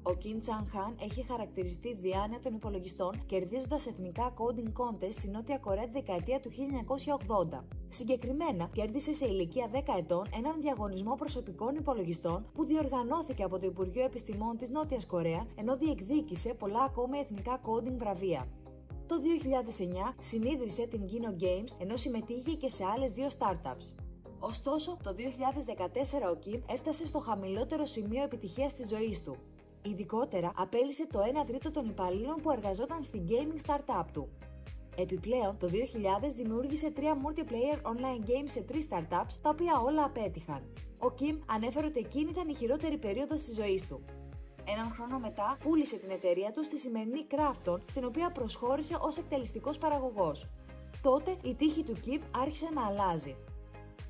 Ο Kim Chang-han έχει χαρακτηριστεί διάνοια των υπολογιστών, κερδίζοντας εθνικά coding contest στη Νότια Κορέα τη δεκαετία του 1980. Συγκεκριμένα, κέρδισε σε ηλικία 10 ετών έναν διαγωνισμό προσωπικών υπολογιστών που διοργανώθηκε από το Υπουργείο Επιστημών της Νότιας Κορέα, ενώ διεκδίκησε πολλά ακόμη εθνικά coding βραβεία. Το 2009 συνίδρυσε την Kino Games, ενώ συμμετείχε και σε άλλες 2 startups. Ωστόσο, το 2014 ο Kim έφτασε στο χαμηλότερο σημείο επιτυχίας της ζωής του. Ειδικότερα, απέλυσε το 1 τρίτο των υπαλλήλων που εργαζόταν στην gaming startup του. Επιπλέον, το 2000 δημιούργησε 3 multiplayer online games σε 3 startups, τα οποία όλα απέτυχαν. Ο Kim ανέφερε ότι εκείνη ήταν η χειρότερη περίοδος της ζωής του. Έναν χρόνο μετά, πούλησε την εταιρεία του στη σημερινή Krafton, στην οποία προσχώρησε ως εκτελεστικός παραγωγός. Τότε, η τύχη του Kim άρχισε να αλλάζει.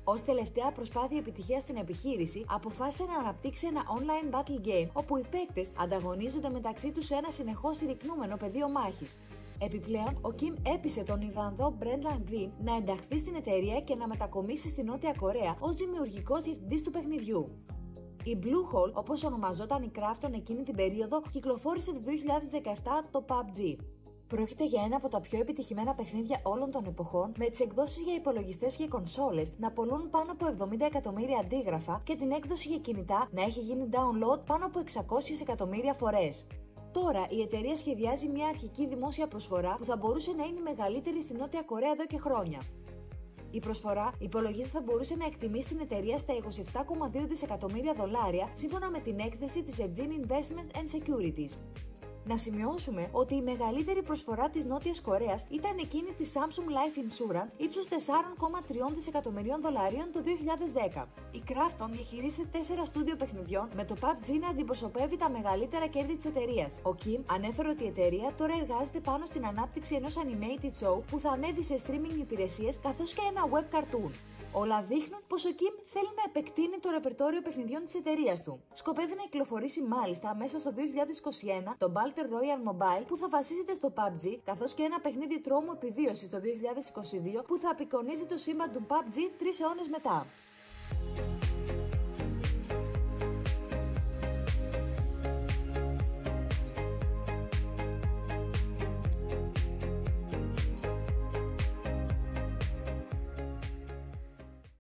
Ως τελευταία προσπάθεια επιτυχίας στην επιχείρηση, αποφάσισε να αναπτύξει ένα online battle game, όπου οι παίκτες ανταγωνίζονται μεταξύ τους σε ένα συνεχώς συρρυκνούμενο πεδίο μάχης. Επιπλέον, ο Kim έπεισε τον Ιρλανδό Brendan Green να ενταχθεί στην εταιρεία και να μετακομίσει στη Νότια Κορέα ως δημιουργικός διευθυντής του παιχνιδιού. Η Blue Hole, όπως ονομαζόταν η Krafton εκείνη την περίοδο, κυκλοφόρησε το 2017 το PUBG. Πρόκειται για ένα από τα πιο επιτυχημένα παιχνίδια όλων των εποχών, με τις εκδόσεις για υπολογιστές και κονσόλες να πωλούν πάνω από 70 εκατομμύρια αντίγραφα και την έκδοση για κινητά να έχει γίνει download πάνω από 600 εκατομμύρια φορές. Τώρα, η εταιρεία σχεδιάζει μια αρχική δημόσια προσφορά που θα μπορούσε να είναι η μεγαλύτερη στη Νότια Κορέα εδώ και χρόνια. Η προσφορά υπολογίζεται θα μπορούσε να εκτιμήσει την εταιρεία στα 27,2 δισεκατομμύρια δολάρια σύμφωνα με την έκθεση της Engine Investment and Securities. Να σημειώσουμε ότι η μεγαλύτερη προσφορά της Νότιας Κορέας ήταν εκείνη της Samsung Life Insurance ύψους 4,3 δισεκατομμυρίων δολαρίων το 2010. Η Krafton διαχειρίζεται 4 στούντιο παιχνιδιών, με το PUBG να αντιπροσωπεύει τα μεγαλύτερα κέρδη της εταιρείας. Ο Kim ανέφερε ότι η εταιρεία τώρα εργάζεται πάνω στην ανάπτυξη ενός animated show που θα ανέβει σε streaming υπηρεσίες καθώς και ένα web cartoon. Όλα δείχνουν πως ο Kim θέλει να επεκτείνει το ρεπερτόριο παιχνιδιών της εταιρείας του. Σκοπεύει να κυκλοφορήσει μάλιστα μέσα στο 2021 το Battle Royale Mobile που θα βασίζεται στο PUBG, καθώς και ένα παιχνίδι τρόμου επιβίωσης το 2022 που θα απεικονίζει το σύμπαν του PUBG 3 αιώνες μετά.